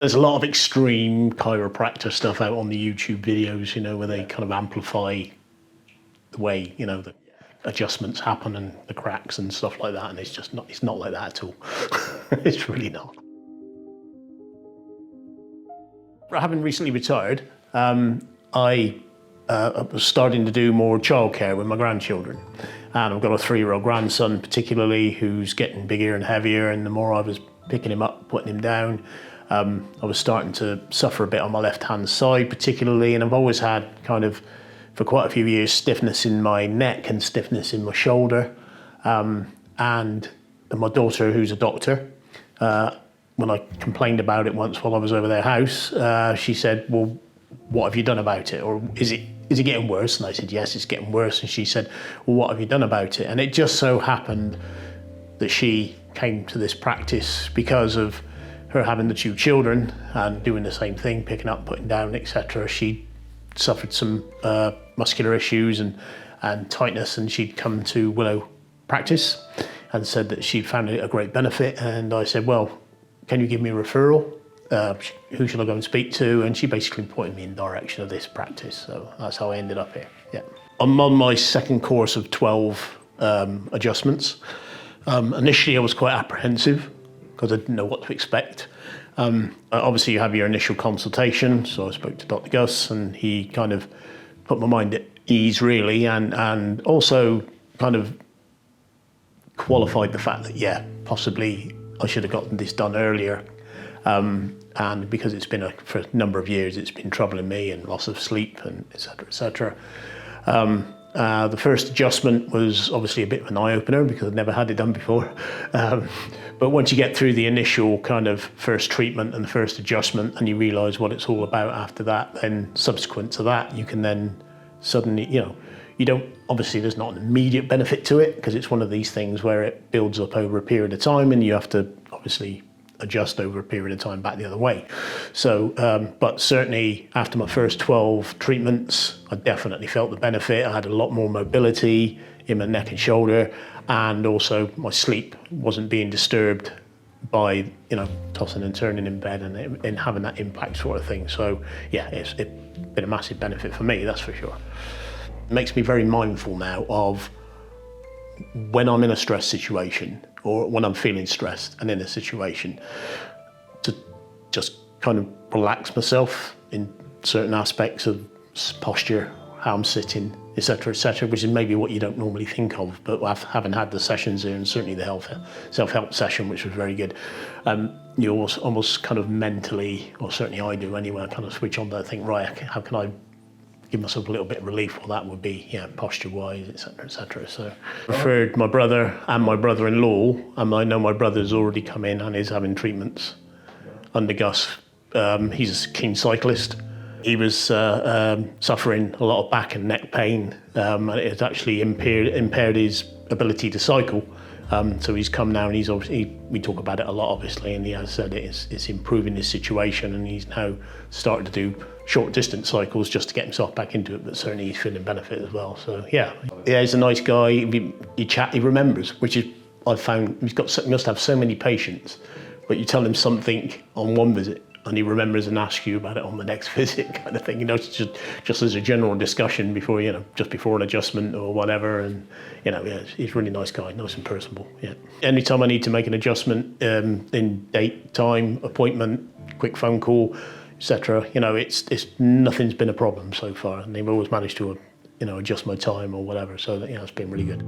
There's a lot of extreme chiropractor stuff out on the YouTube videos, you know, where they kind of amplify the way, you know, the adjustments happen and the cracks and stuff like that. And it's not like that at all. It's really not. Having recently retired, I was starting to do more childcare with my grandchildren. And I've got a 3-year-old grandson particularly who's getting bigger and heavier, and the more I was picking him up, putting him down, I was starting to suffer a bit on my left-hand side particularly, and I've always had kind of, for quite a few years, stiffness in my neck and stiffness in my shoulder. And my daughter, who's a doctor, when I complained about it once while I was over their house, she said, well, what have you done about it? Or is it getting worse? And I said, yes, it's getting worse. And she said, well, what have you done about it? And it just so happened that she came to this practice because of her having the 2 children and doing the same thing, picking up, putting down, etc. She suffered some muscular issues and tightness, and she'd come to Willow practice and said that she'd found it a great benefit. And I said, well, can you give me a referral? Who should I go and speak to? And she basically pointed me in the direction of this practice. So that's how I ended up here. Yeah. I'm on my 2nd course of 12 adjustments. Initially I was quite apprehensive because I didn't know what to expect. Obviously you have your initial consultation. So I spoke to Dr. Gus and he kind of put my mind at ease really, and also kind of qualified the fact that, yeah, possibly I should have gotten this done earlier. And because it's been for a number of years, it's been troubling me, and loss of sleep and et cetera, et cetera. The first adjustment was obviously a bit of an eye-opener because I'd never had it done before. But once you get through the initial kind of first treatment and the first adjustment and you realise what it's all about after that, then subsequent to that, you can then suddenly, you know, you don't, obviously there's not an immediate benefit to it because it's one of these things where it builds up over a period of time and you have to obviously adjust over a period of time back the other way. So, but certainly after my first 12 treatments, I definitely felt the benefit. I had a lot more mobility in my neck and shoulder, and also my sleep wasn't being disturbed by, you know, tossing and turning in bed and having that impact sort of thing. So yeah, it's been a massive benefit for me, that's for sure. It makes me very mindful now of when I'm in a stress situation or when I'm feeling stressed and in a situation, to just kind of relax myself in certain aspects of posture, how I'm sitting, etc., which is maybe what you don't normally think of, but having had the sessions here and certainly the self-help session, which was very good, you almost kind of mentally, or certainly I do anyway, I kind of switch on to think, right, how can I give myself a little bit of relief? Well, that would be, yeah, posture-wise, etc., etc. So I referred my brother and my brother-in-law, and I know my brother's already come in and is having treatments under Gus. He's a keen cyclist. He was suffering a lot of back and neck pain, and it has actually impaired his ability to cycle. So he's come now, and he's obviously, we talk about it a lot obviously, and he has said it's improving his situation, and he's now started to do short distance cycles just to get himself back into it, but certainly he's feeling benefit as well. So yeah, he's a nice guy. He chat, he remembers, which is, I've found, he must have so many patients, but you tell him something on one visit and he remembers and asks you about it on the next visit, kind of thing. You know, it's just as a general discussion before, you know, just before an adjustment or whatever. And, you know, yeah, he's a really nice guy, nice and personable, yeah. Anytime I need to make an adjustment in date, time, appointment, quick phone call, etc., you know, it's nothing's been a problem so far. And they've always managed to, you know, adjust my time or whatever. So that, you know, it's been really good.